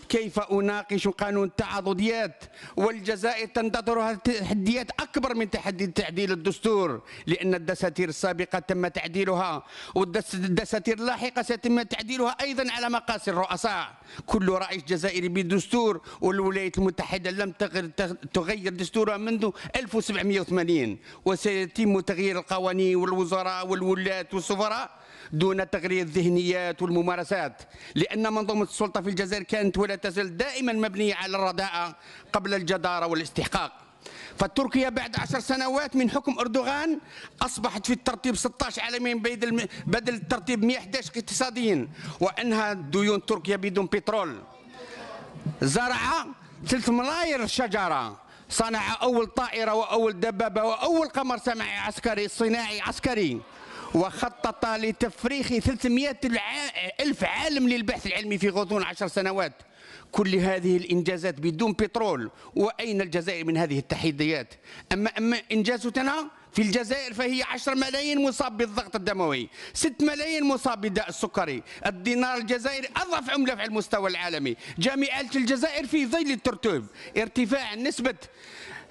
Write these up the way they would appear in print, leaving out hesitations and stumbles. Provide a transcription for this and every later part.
كيف أناقش قانون التعاضديات والجزائر تنتظرها تحديات أكبر من تحدي تعديل الدستور، لأن الدساتير السابقة تم تعديلها والدساتير اللاحقة سيتم تعديلها أيضا على مقاس الرؤساء. كل رئيس جزائري بدستور، والولايات المتحدة لم تغير دستورها منذ 1780، وسيتم تغيير القوانين والوزراء والولاة والسفراء دون تغيير الذهنيات والممارسات، لأن منظومة السلطة في الجزائر كانت ولا تزال دائما مبنية على الرداءة قبل الجدارة والاستحقاق. فتركيا بعد 10 سنوات من حكم أردوغان أصبحت في الترتيب 16 عالميا بدل الترتيب 111 اقتصاديا، وأنهى ديون تركيا بدون بترول. زرع 3 ملاير شجرة، صنع أول طائرة وأول دبابة وأول قمر صناعي عسكري، وخطط لتفريخ 300 ألف عالم للبحث العلمي في غضون 10 سنوات. كل هذه الإنجازات بدون بترول، وأين الجزائر من هذه التحديات؟ أما إنجازاتنا في الجزائر فهي 10 ملايين مصاب بالضغط الدموي، 6 ملايين مصاب بداء السكري، الدينار الجزائري أضعف عملة في المستوى العالمي، جامعة الجزائر في ظل الترتيب، ارتفاع نسبة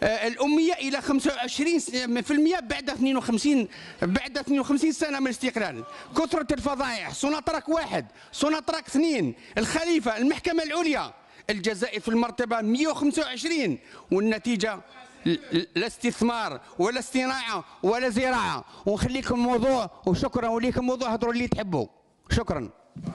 الأمية إلى 25% بعد 52 سنة من الاستقلال، كثرة الفضائح، سوناطرك 1، سوناطرك 2، الخليفة، المحكمة العليا، الجزائر في المرتبة 125، والنتيجة لا استثمار ولا صناعة ولا زراعة. ونخليكم موضوع، وشكرا وليكم موضوع هضروا اللي تحبوا. شكرا.